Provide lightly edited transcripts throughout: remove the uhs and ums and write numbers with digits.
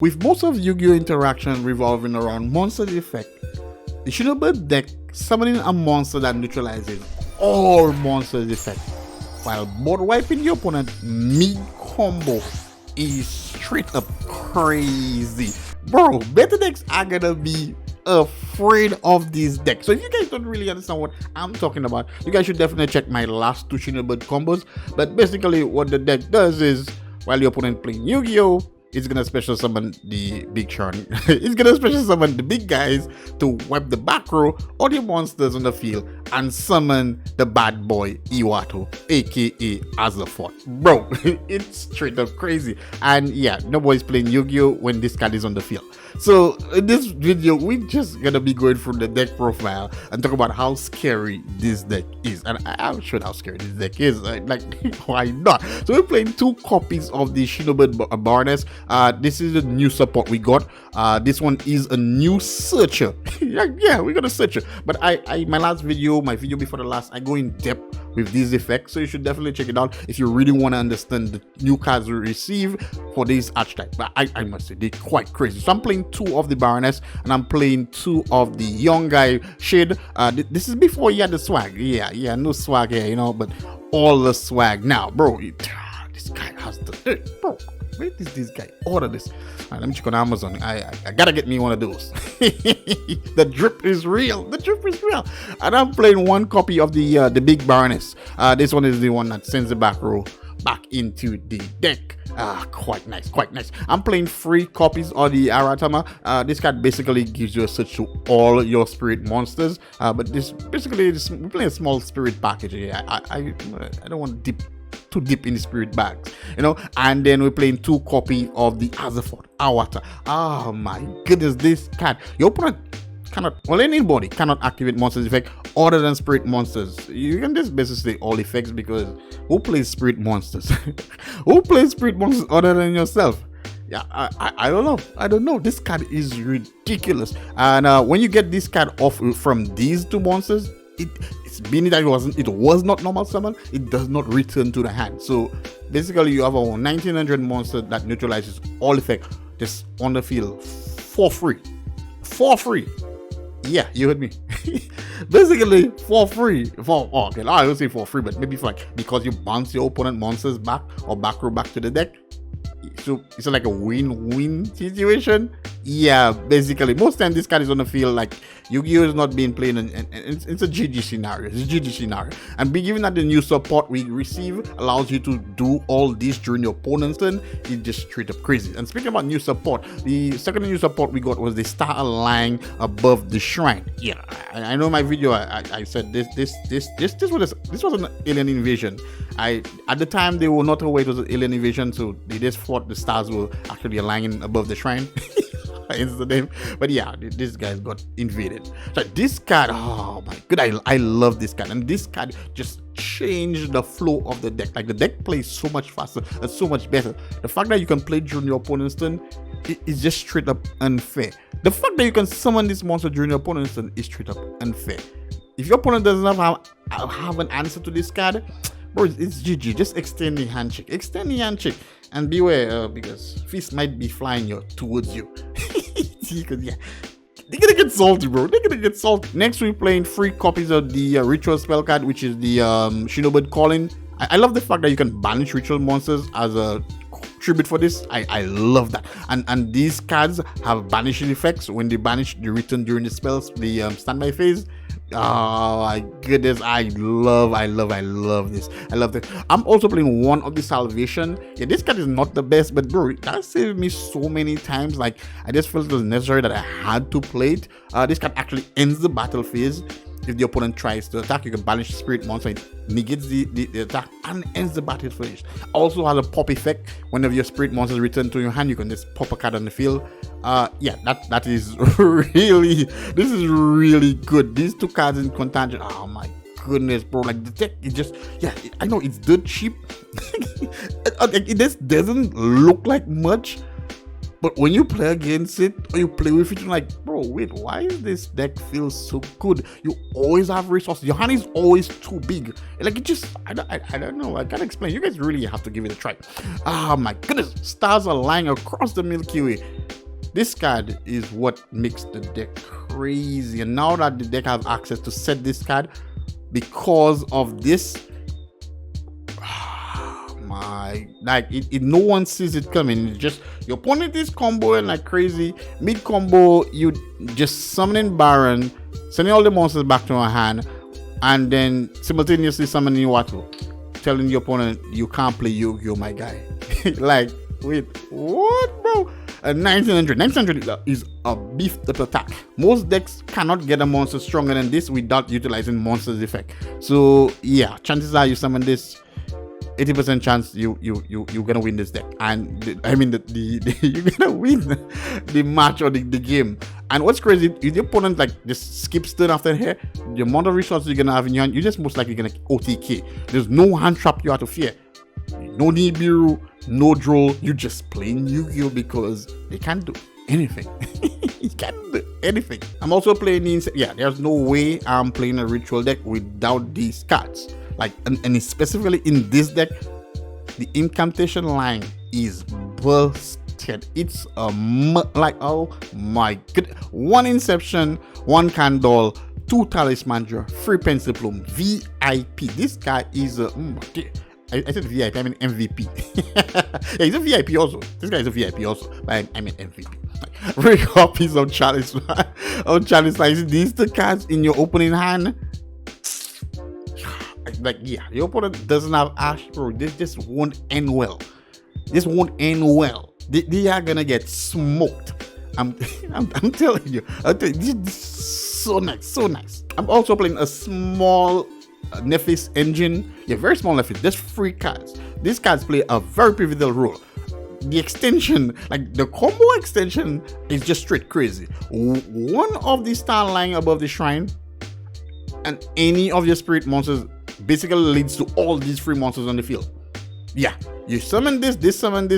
With most of Yu-Gi-Oh interaction revolving around monster effect, the Shinobird deck summoning a monster that neutralizes all monsters effect, while board wiping the opponent mid-combo is straight up crazy. Bro, better decks are gonna be afraid of this deck. So if you guys don't really understand what I'm talking about, you guys should definitely check my last two Shinobird combos. But basically what the deck does is, while your opponent playing Yu-Gi-Oh, it's gonna special summon the big Sean. It's gonna special summon the big guys to wipe the back row or the monsters on the field and summon the bad boy Iwato, aka Azafort. Bro, it's straight up crazy. And yeah, nobody's playing Yu-Gi-Oh when this card is on the field. So in this video, we're just gonna be going through the deck profile and talk about how scary this deck is. And I'm sure how scary this deck is. Like, why not? So we're playing two copies of the Shinobird Baroness. This is a new support we got. This one is a new searcher. Yeah, we got a searcher. But my last video, my video before the last, I go in depth with these effects, so you should definitely check it out if you really want to understand the new cards we receive for this archetype. But I must say, they're quite crazy. So I'm playing two of the Baroness and I'm playing two of the young guy Shade. This is before he had the swag. Yeah, no swag here, you know, but all the swag now, bro. This guy has the bro. Where did this guy order this? Right, let me check on Amazon. I gotta get me one of those. The drip is real. The drip is real. And I'm playing one copy of the big Baroness. This one is the one that sends the back row back into the deck. Quite nice. I'm playing 3 copies of the Aratama. This card basically gives you a search to all your spirit monsters. But this basically we're playing a small spirit package here. I don't want to dip too deep in the spirit bags, you know. And then we're playing 2 copies of the Azafort Awata. Oh my goodness, this card, your opponent cannot, well, anybody cannot activate monsters effect other than spirit monsters. You can just basically say all effects, because who plays spirit monsters? Who plays spirit monsters other than yourself? Yeah, I don't know. This card is ridiculous. And when you get this card off from these 2 monsters, it's being that it was not normal summon, it does not return to the hand. So basically you have a 1900 monster that neutralizes all effect just on the field for free. Yeah, you heard me. Basically for free. Okay, I don't say for free, but maybe for because you bounce your opponent monsters back or back row back to the deck. So it's like a win-win situation. Yeah, basically most time this card is on the field, like Yu-Gi-Oh is not being played, and it's a GG scenario. It's a GG scenario. And be given that the new support we receive allows you to do all this during your opponent's turn, it's just straight up crazy. And speaking about new support, the second new support we got was the star lying above the shrine. Yeah, I know in my video I said this was an alien invasion. At the time they were not aware it was an alien invasion, so they just thought the stars were actually aligning above the shrine. Hence the name. But yeah, this guy got invaded. So this card, oh my god, I love this card. And this card just changed the flow of the deck. Like, the deck plays so much faster and so much better. The fact that you can play during your opponent's turn is just straight up unfair. The fact that you can summon this monster during your opponent's turn is straight up unfair. If your opponent doesn't have an answer to this card, bro, it's GG. Just extend the handshake. And beware, because fists might be flying towards you. Because yeah, they're gonna get salty, bro. They're gonna get salty. Next, we're playing 3 copies of the ritual spell card, which is the Shinobird Calling. I love the fact that you can banish ritual monsters as a tribute for this. I love that. And these cards have banishing effects. When they banish, they return during the spells, the standby phase. Oh my goodness, I love this. I love this. I'm also playing one of the Salvation. Yeah, this card is not the best, but bro, that saved me so many times. Like, I just felt it was necessary that I had to play it. This card actually ends the battle phase. If the opponent tries to attack, you can banish spirit monster. It negates the attack and ends the battle phase. Also has a pop effect. Whenever your spirit monsters return to your hand, you can just pop a card on the field. Yeah, that is really, this is really good. These 2 cards in contingent, oh my goodness, bro. Like, the deck is just, yeah, I know it's dirt cheap. It just doesn't look like much, but when you play against it or you play with it, you're like, bro, wait, why is this deck feel so good? You always have resources. Your hand is always too big. Like, it just, I don't know. I can't explain. You guys really have to give it a try. Oh my goodness, stars are lying across the Milky Way. This card is what makes the deck crazy. And now that the deck has access to set this card, because of this, no one sees it coming. It's just your opponent is comboing like crazy. Mid combo, you just summoning Baron, sending all the monsters back to your hand, and then simultaneously summoning Iwato, telling your opponent you can't play Yu-Gi-Oh, my guy. Like, wait, what, bro? 1900 is a beefed up attack. Most decks cannot get a monster stronger than this without utilizing monster's effect. So yeah, chances are you summon this, 80% chance you're gonna win this deck. And you're gonna win the match or the game. And what's crazy is the opponent like just skips turn after here, the amount of resources you're gonna have in your hand, you're just most likely gonna OTK. There's no hand trap you have to fear. No Nibiru, no draw, you just playing Yu-Gi-Oh because they can't do anything. You can't do anything. I'm also playing there's no way I'm playing a ritual deck without these cards. Like, and specifically in this deck, the incantation line is busted. It's oh my god. 1 Inception, 1 Candle, 2 Talisman Draw, 3 Pencil Plume, VIP. This guy is a I said VIP, I mean MVP. Yeah, he's a VIP also. This guy is a VIP also, but I mean MVP. Like, very copies of Chalice. On Chalice, like these the cards in your opening hand. Like, yeah, your opponent doesn't have Ash, bro. This just won't end well. This won't end well. They are gonna get smoked. I'm telling you. This is so nice. I'm also playing a small Nephis engine. Yeah, very small Nephis. Just 3 cards. These cards play a very pivotal role. The extension, like the combo extension, is just straight crazy. One of the star lying above the shrine, and any of your spirit monsters basically leads to all these 3 monsters on the field. Yeah, you summon this summons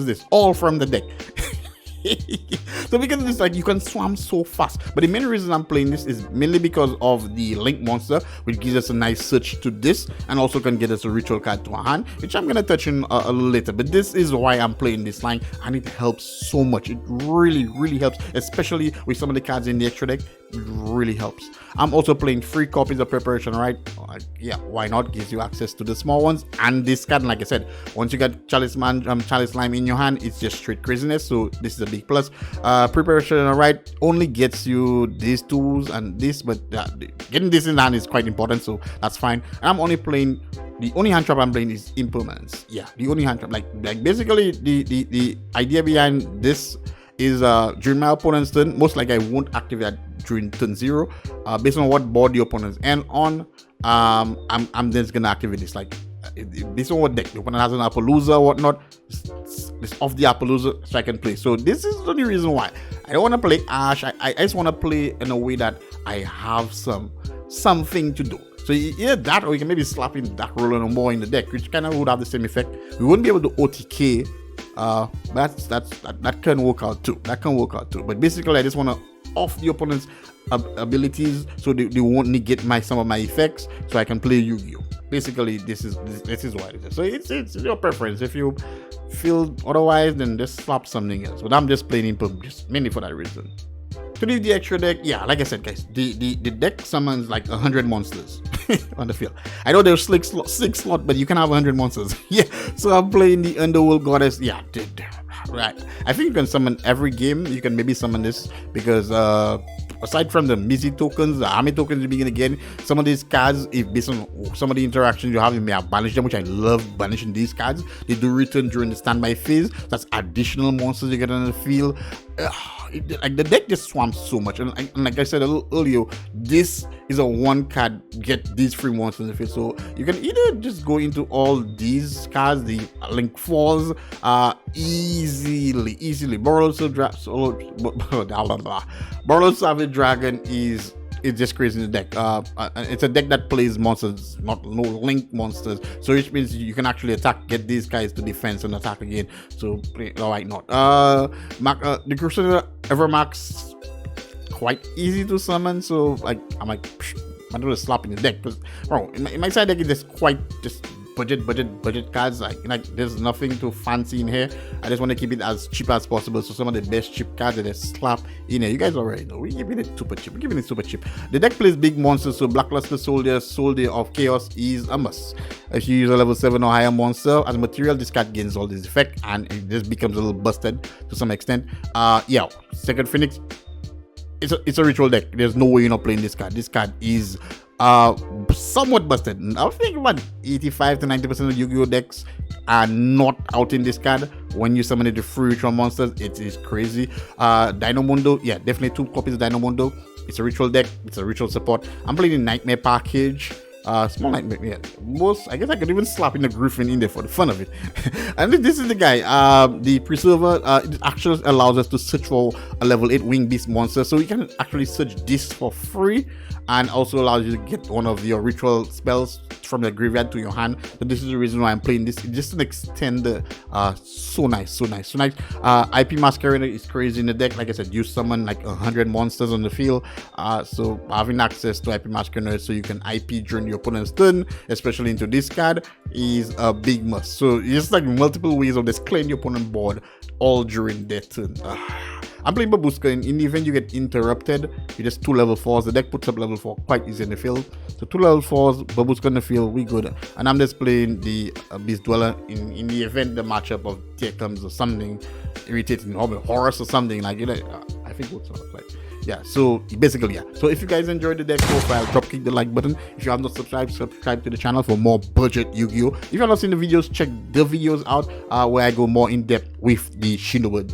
this, all from the deck. So because of this, like, you can swam so fast. But the main reason I'm playing this is mainly because of the link monster, which gives us a nice search to this, and also can get us a ritual card to our hand, which I'm gonna touch on a little later. But this is why I'm playing this line, and it helps so much. It really helps, especially with some of the cards in the extra deck. It really helps. I'm also playing 3 copies of Preparation, right? Yeah, why not? Gives you access to the small ones and this card. Like I said, once you get Chalice Lime in your hand, it's just straight craziness. So this is a big plus. Preparation, right, only gets you these tools and this, but getting this in hand is quite important, so that's fine. I'm only playing, the only hand trap I'm playing is Impermanence. Yeah, the only hand trap. Like basically the idea behind this is during my opponent's turn, most likely I won't activate during turn 0. Based on what board the opponent's end on, I'm just gonna activate this. Like, based on what deck the opponent has, an Appaloosa or whatnot, it's off the Appaloosa so I can play. So this is the only reason why I don't want to play Ash. I just want to play in a way that I have something to do. So either that, or you can maybe slap in Dark Roller or more in the deck, which kind of would have the same effect. We wouldn't be able to OTK. That can work out too. But basically, I just want to off the opponent's abilities so they won't negate some of my effects, so I can play Yu-Gi-Oh. Basically, this is why it is. So it's your preference. If you feel otherwise, then just swap something else. But I'm just playing Imp just mainly for that reason. To leave the extra deck, yeah, like I said, guys, the deck summons like 100 monsters on the field. I know there's 6 slot, but you can have 100 monsters. Yeah, so I'm playing the Underworld Goddess. Yeah, right. I think you can summon every game. You can maybe summon this because aside from the Mizzy tokens, the army tokens you begin again, some of these cards, if based on some of the interactions you have, you may have banished them, which I love banishing these cards. They do return during the standby phase. That's additional monsters you get on the field. Like the deck just swamps so much, and like I said a little earlier, this is a 1 card get these 3 monsters in the field. So you can either just go into all these cards, the Link Falls, easily. Borrowed Savage Dragon is just crazy in the deck. It's a deck that plays monsters, no link monsters, so which means you can actually get these guys to defense and attack again. So why not? The Crusader Evermax, quite easy to summon, so like I'm like, I'm gonna slap in the deck because bro, in my side deck is just budget cards. Like there's nothing too fancy in here. I just want to keep it as cheap as possible. So some of the best cheap cards that they slap in here. You guys already know we're giving it super cheap. We're giving it super cheap. The deck plays big monsters, so Blackluster Soldier of Chaos is a must. If you use a level 7 or higher monster as a material, this card gains all this effect and it just becomes a little busted to some extent. Yeah, Second Phoenix. It's a ritual deck. There's no way you're not playing this card. This card is somewhat busted. I think about 85 to 90% of Yu-Gi-Oh decks are not out in this card. When you summon it to free ritual monsters, it is crazy. Dino Mundo, yeah, definitely 2 copies of Dino Mundo. It's a ritual deck. It's a ritual support. I'm playing the Nightmare package. Small Nightmare, yeah. I guess I could even slap in the Griffin in there for the fun of it. And this is the guy, the Preserver. It actually allows us to search for a level 8 Wing Beast monster, so you can actually search this for free, and also allows you to get one of your ritual spells from the graveyard to your hand. So this is the reason why I'm playing this. Just an extender. So nice. IP Masquerader is crazy in the deck. Like I said, you summon like 100 monsters on the field. So having access to IP Masquerader so you can IP during your opponent's turn, especially into this card, is a big must. So it's just like multiple ways of just clearing your opponent's board all during their turn. I'm playing Babushka. In the event you get interrupted, you just 2 level 4s. The deck puts up level 4 quite easy in the field. So 2 level 4s, Babushka in the field, we good. And I'm just playing the Beast Dweller in the event the matchup of Tear comes or something irritating, or Horus or something like, you know, I think what's like. Yeah, so basically, yeah. So if you guys enjoyed the deck profile, drop click the like button. If you have not subscribed to the channel for more budget Yu-Gi-Oh. If you have not seen the videos, check the videos out where I go more in depth with the Shinobird.